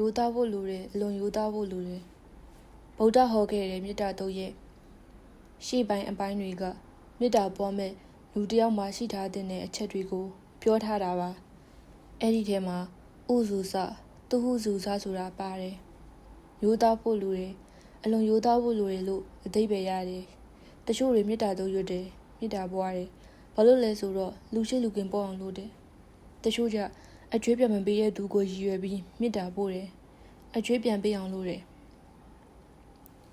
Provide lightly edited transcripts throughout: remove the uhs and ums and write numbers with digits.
ရိုးသားဖို့လိုတယ်အလွန်ရိုးသားဖို့လိုတယ်ဗုဒ္ဓဟောခဲ့တဲ့မေတ္တာတို့ရဲ့ရှေ့ပိုင်းအပိုင်းတွေကမေတ္တာပွားမဲ့လူတစ်ယောက်မှာရှိထားတဲ့အချက်တွေကိုပြောထားတာပါအဲ့ဒီထဲမှာဥစုစသူဟုစုစဆိုတာပါတယ်ရိုးသားဖို့လိုတယ်အလွန်ရိုးသားဖို့လိုတယ်လို့အဓိပ္ပာယ်ရတယ်တချို့တွေမေတ္တာတို့ရွတ်တယ်မေတ္တာပွားတယ်ဘာလို့လဲဆိုတော့လူရှိလူကင်ပေါ်အောင်လုပ်တယ်တချို့ကအကျွေးပြန်မပေးတဲ့သူကိုရည်ရွယ်ပြီးမေတ္တာပို့တယ်အကျွေးပြန်ပေးအောင်လုပ်တယ်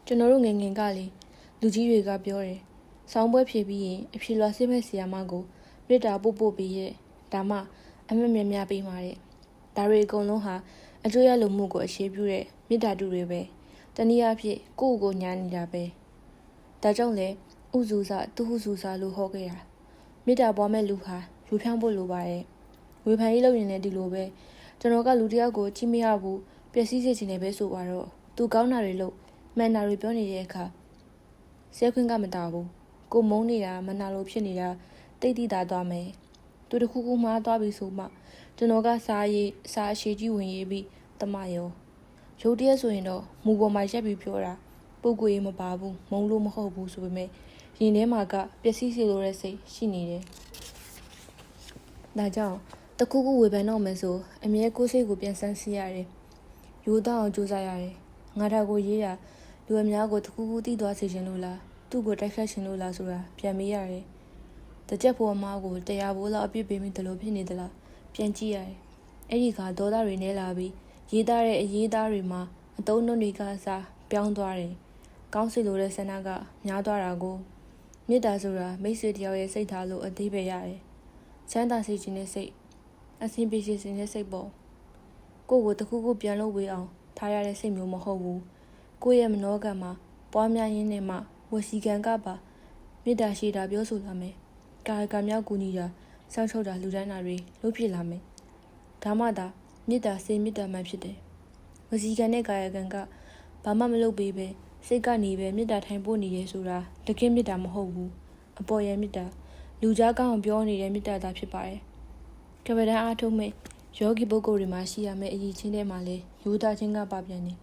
ကျွန်တော်တို့ငယ်ငယ်ကလေလူကြီးတွေကပြောတယ်ဆောင်းပွဲဖြေပြီးရင်အဖြေလွှာစစ်မဲ့ဆီယာမကိုမေတ္တာပို့ပြီးရဲ့ဒါမှအမက်မြများပေးမှာတဲ့ဒါတွေအကုန်လုံးဟာအကျွေးရလုံမှုကိုအခြေပြုတဲ့မေတ္တာတူတွေပဲတနည်းအားဖြင့်ကိုယ့်ကိုညာနေတာပဲဒါကြောင့်လေဥစုစသူဟုစုစလို့ဟောခဲ့တာမေတ္တာပွားမဲ့လူဟာယူဖြောင်းဖို့လိုပါတယ်ဝေဖန်ရေးလုပ်ရင်လည်းဒီလိုပဲကျွန်တော်ကလူတစ်ယောက်ကိုကြည့်မရဘူးပျက်စီးစေချင်တယ်ပဲဆိုတော့သူကောင်းတာတွေလို့မှန်တာတွေပြောနေတဲ့အခါဆဲခွင့်ကမတာဘူးကိုမုန်းနေတာမနာလို့ဖြစ်နေတာတိတ်တိတာသွားမယ်သူတခုခုမှားသွားပြီဆိုမှကျွန်တော်ကစာအရှိကြီးဝင်ရေးပြီးတမရောရုပ်တရက်ဆိုရင်တော့မူပေါ်မှာရက်ပြီးပြောတာပုတ်ကွေးမပါဘူးမုန်းလို့မဟုတ်ဘူးဆိုပေမဲ့ရင်ထဲမှာကပျက်စီးစေလိုတဲ့စိတ်ရှိနေတယ်ဒါကြောင့်တခုခုဝေဖန်တော့မယ်ဆိုအမြဲကိုယ်စိတ်ကိုပြန်ဆန်းစစ်ရတယ်ရိုးသားအောင်ကြိုးစားရတယ်ငါဒါကိုရေးတာလူအများကိုတခုခုသိသွားစေချင်လို့လားသူ့ကိုတိုက်ခတ်ချင်လို့လားဆိုတာပြန်မေးရတယ်တကြက်ဖို့အမားကိုတရားဖို့လောက်အပြစ်ပေးမိတယ်လို့ဖြစ်နေသလားပြန်ကြည့်ရတယ်အဲ့ဒီကဒေါသတွေနဲလာပြီးရေးသားတဲ့အရေးသားတွေမှာအတုံးနှုတ်တွေကစားပြောင်းသွားတယ်ကောင်းစီလိုတဲ့ဆန္ဒကများသွားတာကိုမေတ္တာဆိုတာမိတ်ဆွေတယောက်ရဲ့စိတ်ထားလို့အသေးပဲရတယ်ချမ်းသာစေခြင်းနဲ့စိတ်အဆင်ပြေစေခြင်းနဲ့စိတ်ပေါ့ကိုယ့်ကိုတခုခုပြန်လုပ်ဝေးအောင်ထားရတဲ့စိတ်မျိုးမဟုတ်ဘူးကိုယ့်ရဲ့မနောကမှာပွားများရင်းနဲ့မှဝစီကံကပါမေတ္တာရှိတာပြောဆိုလာမယ်ကာယကံမြောက်ကူညီတာစောင့်ရှောက်တာလူတိုင်းတာတွေလုပ်ဖြစ်လာမယ်ဒါမှသာမေတ္တာစေမေတ္တာမှဖြစ်တယ်ဝစီကံနဲ့ကာယကံကဘာမှမလုပ်ပေးပဲစိတ်ကနေပဲမေတ္တာထိုင်ပို့နေရဲဆိုတာတကယ်မေတ္တာမဟုတ်ဘူးအပေါ်ရမေတ္တာလူကြားကောင်းအောင်ပြောနေတဲ့မေတ္တာသာဖြစ်ပါတယ်ကပ္ပဒံအားထုတ်မဲ့ယောဂီပုဂ္ဂိုလ်တွေမှာရှိရမယ့်အရေးချင်းတွေမှာလည်းရိုးသားခြင်းကပါပြန်နေ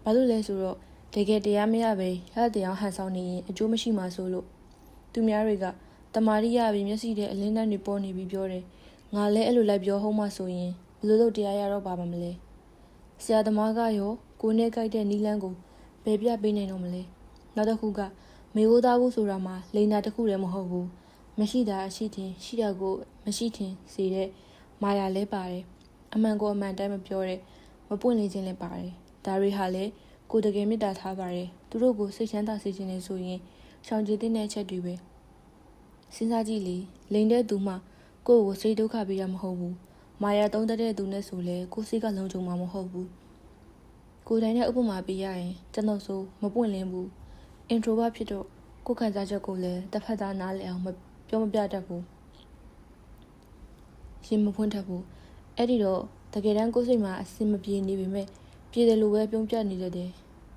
ဘာလို့လဲဆိုတော့တကယ်တရားမရပဲရတဲ့အောင်ဟန်ဆောင်နေရင်အကျိုးမရှိမှဆိုလို့သူများတွေကတမာရီရပြီးမျက်စိထဲအလင်းတန်းတွေပေါ်နေပြီးပြောတယ်ငါလည်းအဲ့လိုလိုက်ပြောဟုတ်မှဆိုရင်ဘယ်လိုလုပ်တရားရတော့ပါမလဲဆရာသမားကရောကိုယ်နဲ့ကြိုက်တဲ့နီလန်းကိုဘယ်ပြပေးနိုင်တော့မလဲနောက်တစ်ခုကမေဝသားဘူးဆိုတာမှာလိန်တာတစ်ခုတည်းမဟုတ်ဘူးမရှိတာအရှိတင်ရှိတာကိုမရှိတင်စေတဲ့မာယာလဲပါတယ်အမှန်ကိုအမှန်တိုင်းမပြောတဲ့မပွင့်လင်းခြင်းလည်းပါတယ်ဒါတွေဟာလည်းကိုယ်တကယ်မေတ္တာထားပါတယ်သူတို့ကိုစိတ်ချမ်းသာစေခြင်းနဲ့ဆိုရင်ရှောင်ကျဉ်တဲ့အချက်တွေပဲစဉ်းစားကြည့်လေလိန်တဲ့သူမှကိုယ့်ကိုစိတ်ဒုက္ခပေးရမဟုတ်ဘူးမာယာသုံးတဲ့သူနဲ့ဆိုလဲကိုယ်စိတ်ကလုံခြုံမှာမဟုတ်ဘူးကိုယ်တိုင်နဲ့ဥပမာပေးရရင်ကျွန်တော်ဆိုမပွင့်လင်းဘူး introvert ဖြစ်တော့ကိုယ်ခံစားချက်ကိုလည်းတစ်ဖက်သားနားလည်အောင်ပြောမပြတတ်ဘူးရင်မဖွင့်တတ်ဘူးအဲ့ဒီတော့တကယ်တမ်းကိုယ်စိတ်မှာအဆင်မပြေနေပေမဲ့ပြေတယ်လို့ပဲပြုံးပြနေတတ်တယ်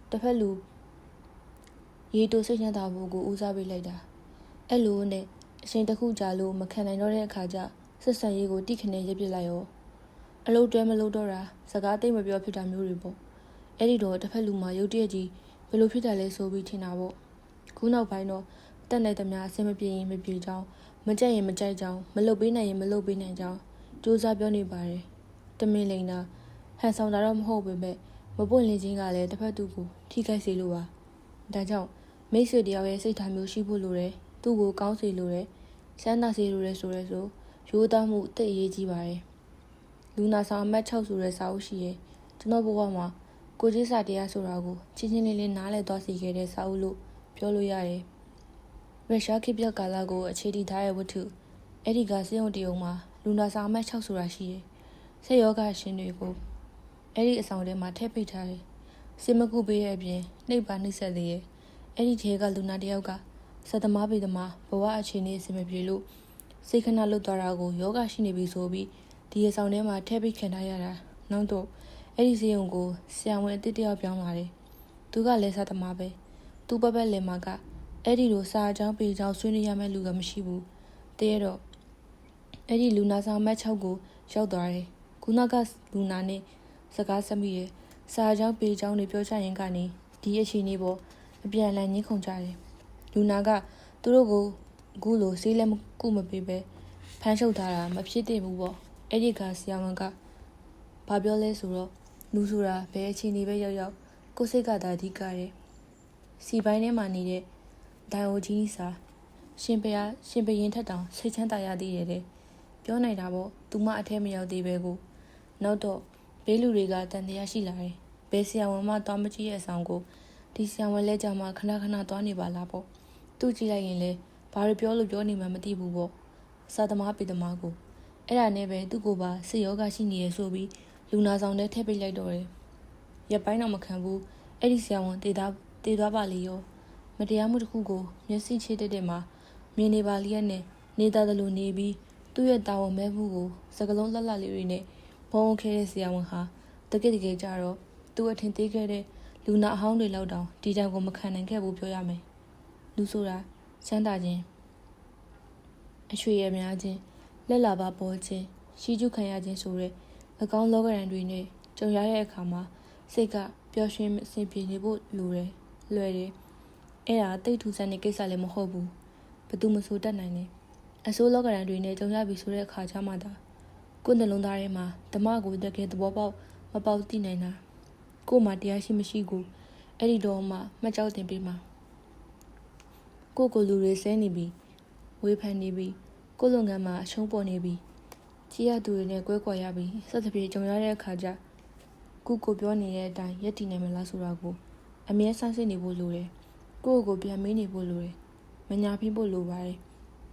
တစ်ဖက်လူရေတိုစိတ်ချမ်းသာဖို့ကိုဦးစားပေးလိုက်တာအဲ့လိုနဲ့အချိန်တစ်ခုကြာလို့မခံနိုင်တော့တဲ့အခါကျဆက်ဆံရေးကိုတိခနဲ့ရပ်ပစ်လိုက်ရောအလုပ်တွဲမလုပ်တော့တာစကားသိမ့်မပြောဖြစ်တာမျိုးတွေပေါ့အဲ့ဒီတော့တစ်ဖက်လူမှာရုတ်တရက်ကြီးဘယ်လိုဖြစ်တာလဲဆိုပြီးထင်တာပေါ့ခုနောက်ပိုင်းတော့တက်နိုင်သမျှအဆင်မပြေရင်မပြေကြောင်းမကြိုက်ရင်မကြိုက်ကြောင်းမလုပ်ပေးနိုင်ရင်မလုပ်ပေးနိုင်ကြောင်းစူးစမ်းပြောနေပါတယ်တမင်လိန်တာဟန်ဆောင်တာတော့မဟုတ်ပေမဲ့မပွင့်လင်းခြင်းကလည်းတစ်ဖက်သူကိုထိခိုက်စေလိုပါဒါကြောင့်မိတ်ဆွေတယောက်ရဲ့စိတ်ထားမျိုးရှိဖို့လိုတယ်သူ့ကိုကောင်းစေလိုတယ်ချမ်းသာစေလိုတယ်ဆိုရိုးသားမှုတိတ်အရေးကြီးပါတယ်လူနာဆောင်အမှတ်6ဆိုတဲ့စာအုပ်ရှိရဲ့ကျွန်တော်ဘဝမှာကိုကြီးစာတရားဆိုတာကိုချင်းချင်းလေးလေးနားလည်သွားစေခဲ့တဲ့စာအုပ်လို့ပြောလို့ရတယ်ရုရှားခေတ်ပြကာလကိုအခြေတည်ထားတဲ့ဝတ္ထုအဲ့ဒီကစေယုံတယုံမှာလူနာဆောင်အမှတ်6ဆိုတာရှိရဲ့ဆေးယောဂရှင်တွေကိုအဲ့ဒီအဆောင်ထဲမှာထည့်ပိတ်ထားတယ်စေမကုပေးတဲ့အပြင်နှိပ်ပါနှိပ်ဆက်သေးရဲ့အဲ့ဒီထဲကလူနာတယောက်ကစက်သမားပေသမားဘဝအခြေအနေအဆင်မပြေလို့စိတ်ခဏလွတ်သွားတာကိုယောဂရှိနေပြီဆိုပြီးဒီအဆောင်ထဲမှာထည့်ပိတ်ခံထားရတာနောက်တော့အဲ့ဒီစေယုံကိုဆရာဝန်အစ်တယောက်ပြောင်းလာတယ်သူကလည်းစက်သမားပဲသူ့ဘက်လယ်မှာကအဲ့ဒီလိုစာအကြောင်းပေကြောင်းဆွေးနွေးရမယ့်လူကမရှိဘူးတကယ်တော့အဲ့ဒီလူနာဆောင်မတ်6ကိုရောက်သွားတယ် ခုနကလူနာနဲ့စကားဆက်မိတယ်စာကြောင်းပေကြောင်းတွေပြောချရင်ကနေဒီအခြေအနေပေါ်အပြန်အလှန်ညှိခုန်ကြတယ်လူနာကသူတို့ကိုအခုလိုဆေးလက်ကုမပေးပဲဖမ်းချုပ်ထားတာမဖြစ်သင့်ဘူးပေါ့အဲ့ဒီကဆရာဝန်ကဘာပြောလဲဆိုတော့လူဆိုတာဘယ်အခြေအနေပဲရောက်ရောက်ကိုယ်စိတ်ကသာအဓိကတယ်စီပိုင်းထဲမှာနေတဲ့ဒိုင်အိုဂျီနီစာရှင်ပရင်ထက်တောင်စိတ်ချမ်းသာရသေးတယ်လေပြောနိုင်တာပေါ့သူမအထက်မရောက်သေးပဲကိုနောက်တော့ဘေးလူတွေကတန်တရားရှိလာတယ်ဘယ်ဆရာဝန်မှတောင်းမကြည့်ရဲ့အဆောင်ကိုဒီဆရာဝန်လဲကြောင်မှခဏခဏသွားနေပါလားပေါ့သူ့ကြည့်လိုက်ရင်လဲဘာတွေပြောလို့ပြောနေမှမသိဘူးပေါ့စာသမားပေသမားကိုအဲ့ဒါနဲ့ပဲသူ့ကိုပါစိတ်ယောဂရှိနေရဆိုပြီးလူနာဆောင်ထဲထည့်ပိတ်လိုက်တော့တယ်ရက်ပိုင်းတော့မခံဘူးအဲ့ဒီဆရာဝန်တည်သွားပါလေရောမတရားမှုတစ်ခုကိုမျက်စိချေတဲ့မှာမြင်နေပါလျက်နဲ့နေသားတယ်လို့နေပြီးသူ့ရဲ့တာဝန်မဲမှုကိုစကလုံးလှလှလေးတွေနဲ့ဘုံခဲတဲ့ဆရာဝန်ဟာတကယ်ကြတော့သူ့အထင်သေးခဲ့တဲ့လူနာအဟောင်းတွေလောက်တောင်ဒီကြောင်ကိုမခံနိုင်ခဲ့ဘူးပြောရမယ်လူဆိုတာချမ်းသာခြင်းအရွှေရများခြင်းလက်လာပါပေါ်ခြင်းရှိကျုခံရခြင်းဆိုတဲ့အကောင်းလောကရန်တွေနဲ့ကြုံရတဲ့အခါမှာစိတ်ကပျော်ရွှင်အဆင်ပြေနေဖို့လိုတယ်လွယ်တယ်အဲ့ဒါတိတ်ထူဆန်းတဲ့ကိစ္စလည်းမဟုတ်ဘူးဘယ်သူမှဆိုတတ်နိုင်တယ်အစိုးလောကရန်တွေနဲ့ကြုံရပြီဆိုတဲ့အခါကျမှသာကိုယ်နှလုံးသားထဲမှာဓမ္မကိုတကယ်သဘောပေါက်မပေါက်သိနိုင်တာကိုယ်မှာတရားရှိမရှိကိုအဲ့ဒီတော့မှမှတ်ကြောက်တင်ပေးမှာကိုလူတွေဆဲနေပြီဝေးဖန်နေပြီကိုလုပ်ငန်းမှာအရှုံးပေါ်နေပြီကြီးရသူတွေနဲ့ကွဲကွာရပြီစသဖြင့်ကြုံရတဲ့အခါကျကိုပြောနေတဲ့အတိုင်းရက်တည်နိုင်မလားဆိုတာကိုအမြဲဆန်းစစ်နေဖို့လိုတယ်ကိုပြန်မေးနေဖို့လိုတယ်မညာဖိဖို့လိုပါတယ်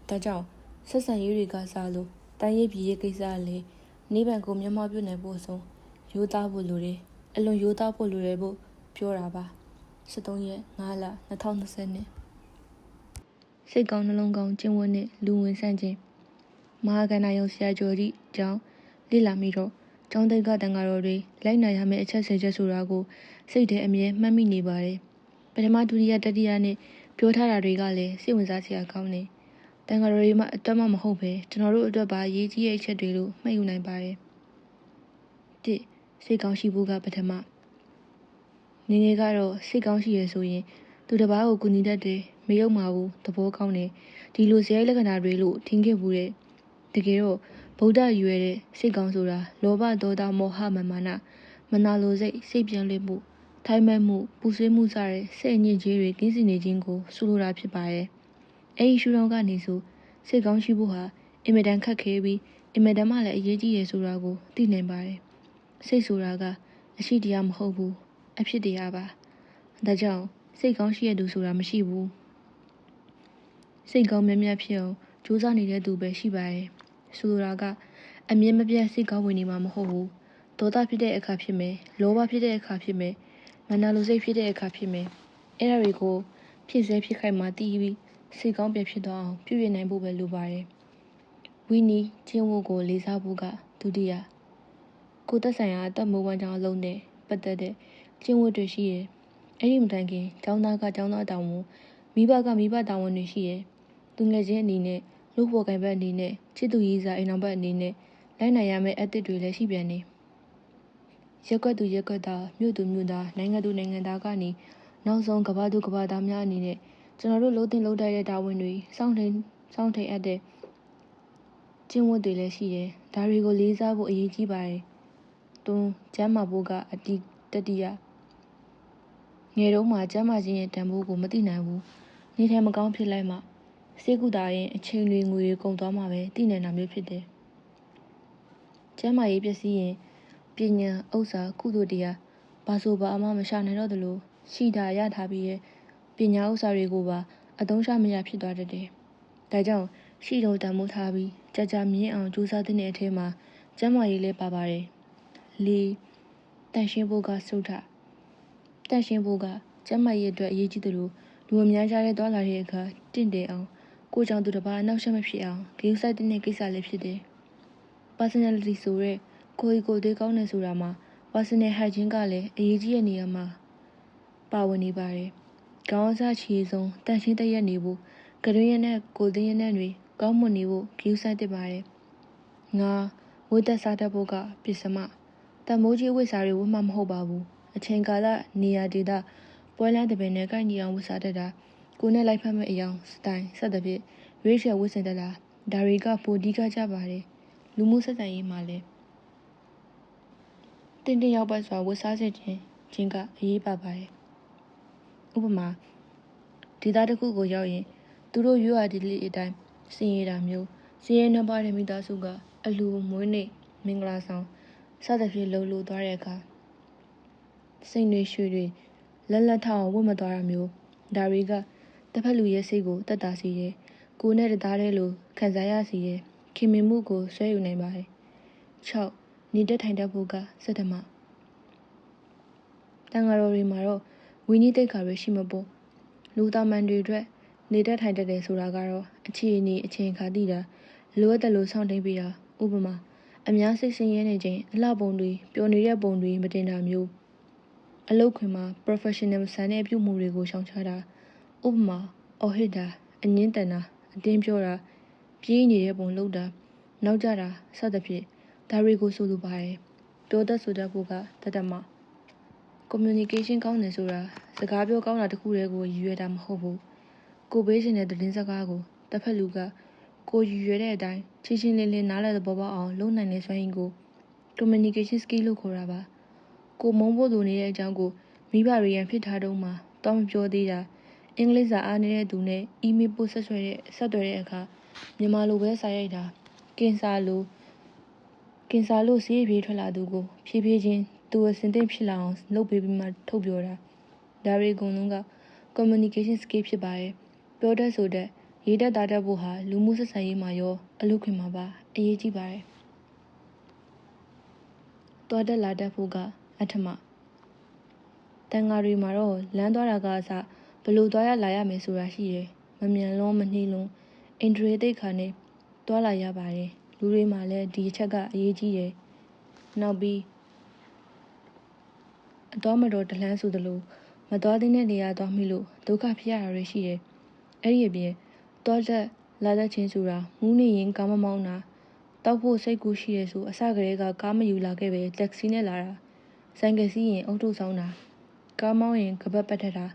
ဒါကြောင့်ဆက်ဆံရေးတွေကစားလို့တိုင်းရေးပြည်ရေးကိစ္စလည်းနေဗန်ကိုမျက်မှောက်ပြုနိုင်ဖို့ဆုံးရိုးသားဖို့လိုတယ်အလွန်ရိုးသားဖို့လိုတယ်ဖို့ပြောတာပါ73ရက်5လ2020နှစ်စိတ်ကောင်းနှလုံးကောင်းကျင့်ဝတ်နဲ့လူဝင်ဆန့်ခြင်းမဟာကဏ္ဍယုံဆရာကျော်ကြီးကြောင့်လေ့လာမိတော့ကျောင်းသိက္ခာတန်ဃာတော်တွေလိုက်နာရမယ့်အချက်10ချက်ဆိုတာကိုစိတ်ထဲအမြဲမှတ်မိနေပါတယ်ပထမဒုတိယတတိယနဲ့ပြောထားတာတွေကလည်းစိတ်ဝင်စားစရာကောင်းတယ်တန်ဃာတော်တွေမှအတွက်မှမဟုတ်ပဲကျွန်တော်တို့အတွက်ပါရေးကြီးတဲ့အချက်တွေလို့မှတ်ယူနိုင်ပါတယ်1စိတ်ကောင်းရှိဖို့ကပထမငယ်ကတော့စိတ်ကောင်းရှိရဆိုရင်သူတစ်ပါးကိုကူညီတတ်တယ်မယုံပါဘူးသဘောကောင်းတယ်ဒီလိုဇယိုက်လက္ခဏာတွေလို့ထင်ခဲ့ဘူးတဲ့တကယ်တော့ဗုဒ္ဓရွယ်တဲ့စိတ်ကောင်းဆိုတာလောဘဒေါသမောဟမာနမနာလိုစိတ်ပြန်လည်မှုထိုင်မဲ့မှုပူဆွေးမှုစတဲ့စိတ်အညစ်အကြေးတွေကင်းစင်နေခြင်းကိုဆိုလိုတာဖြစ်ပါတယ်အဲဒီရှုထောင့်ကနေဆိုစိတ်ကောင်းရှိဖို့ဟာအင်မတန်ခက်ခဲပြီးအင်မတန်မှလည်းအရေးကြီးရဆိုတာကိုသိနိုင်ပါတယ်စိတ်ဆိုတာကအရှိတရားမဟုတ်ဘူးအဖြစ်တရားပါဒါကြောင့်စိတ်ကောင်းရှိရသူဆိုတာမရှိဘူးစိတ်ကောင်းမြတ်မြတ်ဖြစ်အောင်ကြိုးစားနေတဲ့သူပဲရှိပါတယ်ဆိုလိုတာကအမြင်မပြတ်စိတ်ကောင်းဝင်နေမှာမဟုတ်ဘူးဒေါသဖြစ်တဲ့အခါဖြစ်မယ်လောဘဖြစ်တဲ့အခါဖြစ်မယ်မနာလိုစိတ်ဖြစ်တဲ့အခါဖြစ်မယ်အဲ့ဒါတွေကိုဖြစ်စေဖြစ်ခိုက်မှတည်ပြီးစိတ်ကောင်းပြန်ဖြစ်သွားအောင်ပြုပြင်နိုင်ဖို့ပဲလိုပါတယ်ဝီနီကျင့်ဝတ်ကိုလေးစားဖို့ကဒုတိယကိုသက်ဆိုင်ရာအသက်မွေးဝမ်းကြောင်းအလုံးနဲ့ပတ်သက်တဲ့ကျင့်ဝတ်တွေရှိရဲ့အဲ့ဒီမတိုင်ခင်ကျောင်းသားကကျောင်းသားတာဝန်မိဘကမိဘတာဝန်တွေရှိရဲ့သူငယ်ချင်းအနေနဲ့လူ့ဘော်ကံဘက်အနေနဲ့ချစ်သူရေးစားအိမ်တော်ဘက်အနေနဲ့လိုက်နိုင်ရမယ့်အသစ်တွေလည်းရှိပြန်နေရက်ွက်သူရက်ွက်သားမြို့သူမြို့သားနိုင်ငံသူနိုင်ငံသားကနေနောက်ဆုံးကမ္ဘာသူကမ္ဘာသားများအနေနဲ့ကျွန်တော်တို့လုံးတင်လုံးတိုက်တဲ့တာဝန်တွေစောင့်ထိန်အပ်တဲ့ကျင့်ဝတ်တွေလည်းရှိတယ်ဒါတွေကိုလေးစားဖို့အရေးကြီးပါတယ်တွန်းကျမ်းမာဖို့ကအတိတတိယငယ်တုန်းမှာကျမ်းမာခြင်းရဲ့တန်ဖိုးကိုမသိနိုင်ဘူးနေထိုင်မကောင်းဖြစ်လိုက်မှစိတ်ကူတာရင်အချိန်တွေငွေတွေကုန်သွားမှပဲသိနိုင်တာမျိုးဖြစ်တယ်ကျမ်းမာရေးပျက်စီးရင်ပညာဥစ္စာကုသိုလ်တရားဘာဆိုဘာမှမရှာနိုင်တော့သလိုရှိတာရထားပြီးရဲ့ပညာဥစ္စာတွေကိုပါအသုံးချမရဖြစ်သွားတတ်တယ်ဒါကြောင့်ရှိတော်တန်မိုးထားပြီးကြာမြင့်အောင်ကြိုးစားတဲ့အထဲမှာကျမ်းမာရေးလည်းပါပါတယ်လေးတန်ရှင်းဖို့ကစုထတန်ရှင်းဖို့ကကျမ်းမာရေးအတွက်အရေးကြီးတယ်လို့လူအများကြားတဲ့သွားလာတဲ့အခါတင့်တယ်အောင်ကိုကြောင့်သူတစ်ပါးအနောက်ရှက်မဖြစ်အောင်ဂရုစိုက်တဲ့ကိစ္စလည်းဖြစ်တယ် personality ဆိုရဲကိုယ်သေးကောင်းနေဆိုတာမှာ personal hygiene ကလည်းအရေးကြီးတဲ့နေရာမှာပါဝင်နေပါတယ်ခေါင်းစားချီဆုံးတန်ရှင်းတရက်နေဖို့ကရွေးရနဲ့ကိုယ်သိရနဲ့တွေကောင်းမွန်နေဖို့ဂရုစိုက်တဲ့ပါတယ်ငါ ဝတ်သက်စားတတ်ဖို့ကပစ္စမတမိုးကြီးဝတ်စားတွေဝတ်မှမဟုတ်ပါဘူးအချိန်ကာလနေရာဒေသပွဲလန်းတပင်နဲ့ကိုက်ညီအောင်ဝတ်စားတတ်တာကိုနဲ့လိုက်ဖက်မဲ့အယောင်စတိုင်စသဖြင့်ရွေးချယ်ဝတ်ဆင်တတ်တာဒါတွေကပိုဒီကကြပါတယ်လူမှုဆက်ဆံရေးမှာလည်းတင်းတင်းရောက်ပတ်စွာဝတ်စားစေခြင်းကအရေးပါပါတယ်ဥပမာဒေသတစ်ခုကိုရောက်ရင်သူတို့ရွာဒီလေးအတိုင်းစင်ရတာမျိုးစင်ရနှပါတဲ့မိသားစုကအလူမွေးနေ့မင်္ဂလာဆောင်စသဖြင့်လှုပ်လို့သွားတဲ့အခါစိတ်တွေရွှေတွေလက်ထောင်ဝတ်မသွားတာမျိုးဒါတွေကတစ်ဖက်လူရဲ့စိတ်ကိုတက်တာစေတယ်ကိုနဲ့တသားတည်းလိုခံစားရစေတယ်ခင်မင်မှုကိုဆွဲယူနိုင်ပါတယ်6နေတတ်ထိုင်တတ်ဖို့ကစတ္တမတန်ဃာတော်တွေမှာတော့ဝိနည်းသိက္ခာတွေရှိမပေါ်လူသားမန်တွေအတွက်နေတတ်ထိုင်တတ်တယ်ဆိုတာကတော့အခြေအနေအချိန်ခါသိတာလိုအပ်တယ်လို့စောင့်တိန်ပေးတာဥပမာအများစိတ်ဆင်းရဲနေခြင်းအလှပုံတွေပျော်နေတဲ့ပုံတွေမတင်တာမျိုးအလုပ်ခွင်မှာ professional ဆန်တဲ့အပြုမှုတွေကိုရှောင်ရှားတာဥပမာအော်ဟစ်တာအငင်းတန်တာအတင်းပြောတာပြေးနေတဲ့ပုံလုပ်တာနောက်ကြတာစသဖြင့်ဒါတွေကိုဆိုလိုပါတယ်ပြောတတ်ဆိုတတ်ဖို့ကတတမ communication ကောင်းတယ်ဆိုတာစကားပြောကောင်းတာတခုတည်းကိုရည်ရွယ်တာမဟုတ်ဘူးကိုပေးခြင်းတဲ့သတင်းစကားကိုတစ်ဖက်လူကကိုရည်ရွယ်တဲ့အတိုင်းချင်းလင်းနားလည်သဘောပေါက်အောင်လုပ်နိုင်တဲ့စွမ်းရည်ကို communication skill လို့ခေါ်တာပါကိုမုန်းဖို့လိုနေတဲ့အကြောင်းကိုမိဘတွေရန်ဖြစ်ထားတော့မှတော့မပြောသေးတာအင်္ဂလိပ်စာအားနေတဲ့သူနဲ့ email ပို့ဆက်သွယ်တဲ့အခါမြန်မာလိုပဲစာရိုက်တာကင်ဆာလို့စီးပြေးထွက်လာသူကိုဖြည်းဖြည်းချင်းသူအစင်သိဖြစ်လာအောင်လုပ်ပေးပြီးမှထုတ်ပြောတာဒါတွေအကုန်လုံးက communication skill ဖြစ်ပါတယ်ပြောတတ်ဆိုတတ်ရေးတတ်သားတတ်ဖို့ဟာလူမှုဆက်ဆံရေးမှာရောအလုပ်ခွင်မှာပါအရေးကြီးပါတယ်တွားတက်လာတတ်ဖို့ကအထမတန်ဃာတွေမှာတော့လမ်းသွားတာကအစဘလို့သွားရလာရမယ်ဆိုတာရှိတယ်မမြန်လွန်းမနှီးလွန်းအင်ဒရီသိက္ခာနဲ့တွားလာရပါတယ်လူတွေမှာလည်းဒီအချက်ကအရေးကြီးတယ်နောက်ပြီးအတော်မတော်တလှမ်းဆိုသလိုမတော်တဲ့နေရာသွားမိလို့ဒုက္ခဖြစ်ရတာတွေရှိတယ်အဲ့ဒီအပြင်တွားတက်လာတတ်ခြင်းဆိုတာမူးနေရင်ကားမမောင်းတာတောက်ဖို့စိတ်ကူးရှိရဆိုအစကတည်းကကားမယူလာခဲ့ပဲတက္ကစီနဲ့လာတာဆိုင်ကယ်စီးရင်အုတ်ထုတ်ဆောင်တာကားမောင်းရင်ကပတ်ပတ်ထက်တာ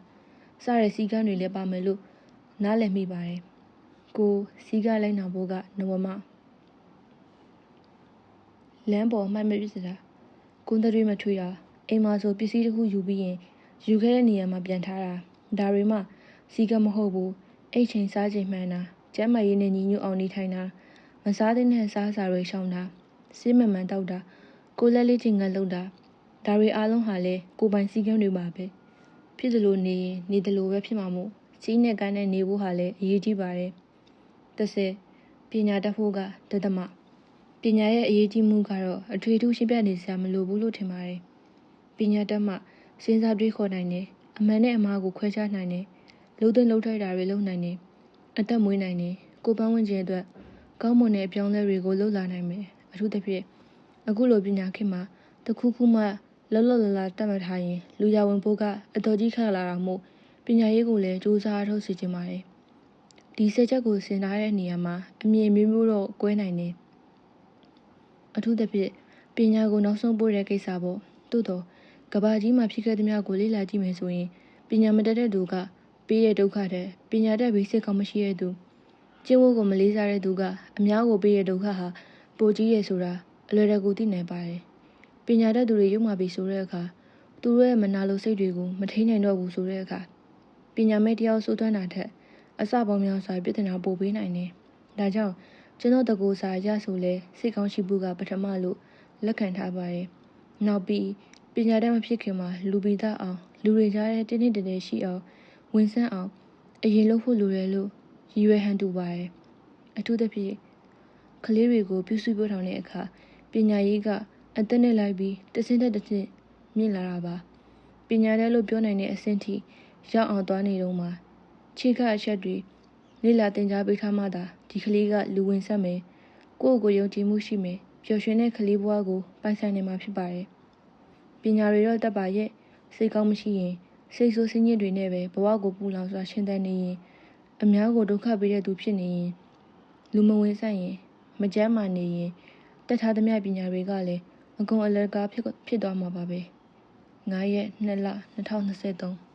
စတဲ့စီကန်းတွေလည်းပါမယ်လို့နားလည်မိပါတယ်ကိုစီကလိုက်နာဖို့ကနဝမလမ်းပေါ်မှိုက်မပစ်စတာကွန်းတွေမထွေးတာအိမ်မှာဆိုပစ္စည်းတစ်ခုယူပြီးရင်ယူခဲ့တဲ့နေရာမှာပြန်ထားတာဒါတွေမှစီကမဟုတ်ဘူးအိတ်ချိန်စားချိန်မှန်တာကျန်းမာရေးနဲ့ညီညွတ်အောင်နေထိုင်တာမစားသင့်တဲ့စားစာတွေရှောင်တာဆေးမှန်တောက်တာကိုလက်လေးချင်းငတ်လုပ်တာဒါတွေအားလုံးဟာလဲကိုပိုင်စည်းကမ်းတွေပါပဲဖြစ်သလိုနေရင်နေသလိုပဲဖြစ်မှာမို့စီးနဲ့ကန်းနဲ့နေဖို့ဟာလဲအရေးကြီးပါတယ်30ပညာတတ်ဖို့ကတသမပညာရဲ့အရေးကြီးမှုကတော့အထွေထူးရှင်းပြနေစရာမလိုဘူးလို့ထင်ပါတယ်ပညာတတ်မှစဉ်းစားတွေးခေါ်နိုင်တယ်အမှန်နဲ့အမှားကိုခွဲခြားနိုင်တယ်လှုပ်ထိုက်တာတွေလုပ်နိုင်တယ်အသက်မွေးနိုင်တယ်ကိုပန်းဝင်ခြင်းအတွက်ကောင်းမွန်တဲ့အပြောင်းလဲတွေကိုလှုပ်လာနိုင်မယ်အထူးသဖြင့်အခုလိုပညာခေတ်မှာတခုခုမှလောလာတတ်မှတ်ထားရင်လူရဝင်ဖို့ကအတော်ကြီးခက်လာတာမို့ပညာရေးကိုလည်းစူးစမ်းထုတ်စီခြင်းပါတယ်ဒီစက်ချက်ကိုဆင်ထားတဲ့နေရာမှာအမြင်မျိုးတော့ကွဲနိုင်တယ်အထူးသဖြင့်ပညာကိုနောက်ဆုံးပို့တဲ့ကိစ္စပေါ့သို့တော့ကဘာကြီးမှာဖြစ်ခဲ့သမျှကိုလေ့လာကြည့်မယ်ဆိုရင်ပညာမတတ်တဲ့သူကပေးတဲ့ဒုက္ခတဲ့ပညာတတ်ပြီးစိတ်ကောင်းမရှိတဲ့သူကျင့်ဝတ်ကိုမလေးစားတဲ့သူကအများကိုပေးတဲ့ဒုက္ခဟာပိုကြီးရဆိုတာအလွယ်တကူသိနိုင်ပါတယ်ပညာတတ်သူတွေရုံမှပြီးဆိုတဲ့အခါသူတို့ရဲ့မနာလိုစိတ်တွေကိုမထိန်နိုင်တော့ဘူးဆိုတဲ့အခါပညာမဲ့တယောက်စိုးသွမ်းတာထက်အစပေါင်းများစွာပြဿနာပိုပေးနိုင်တယ်ဒါကြောင့်ကျွန်တော်တကူစာရဆိုလဲစိတ်ကောင်းရှိမှုကပထမလို့လက်ခံထားပါတယ်နောက်ပြီးပညာတတ်မဖြစ်ခင်မှာလူပိသားအောင်လူတွေကြားထဲတင်းတင်းတည်းရှိအောင်ဝင်ဆန်းအောင်အရင်လုပ်ဖို့လိုတယ်လို့ရည်ရွယ်ဟန်တူပါတယ်အထူးသဖြင့်ကလေးတွေကိုပြုစုပြောထောင်တဲ့အခါပညာရေးကအသက်နဲ့လိုက်ပြီးတစ်ဆင့်တစ်ဆင့်မြင့်လာတာပါပညာတတ်လို့ပြောနိုင်တဲ့အဆင့်ထိရောက်အောင်သွားနေတော့မှာခြေကအချက်တွေလေ့လာသင်ကြားပေးထားမှသာဒီကလေးကလူဝင်ဆက်မယ်ကိုယ့်ကိုယ်ယုံကြည်မှုရှိမယ်ပျော်ရွှင်တဲ့ကလေးဘဝကိုပိုင်ဆိုင်နေမှာဖြစ်ပါတယ်ပညာတွေတော့တတ်ပါရဲ့စိတ်ကောင်းမရှိရင်စိတ်ဆိုးဆင်းရဲတွေနဲ့ပဲဘဝကိုပူလောင်စွာရှင်းသန်နေရင်အများကိုဒုက္ခပေးတဲ့သူဖြစ်နေရင်လူမဝင်ဆိုင်ရင်မကြမ်းမာနေရင် တက်ထားသမျှပညာတွေကလည်းအကုန်အလကားဖြစ်သွားမှာပါပဲ9ရက်2လ2023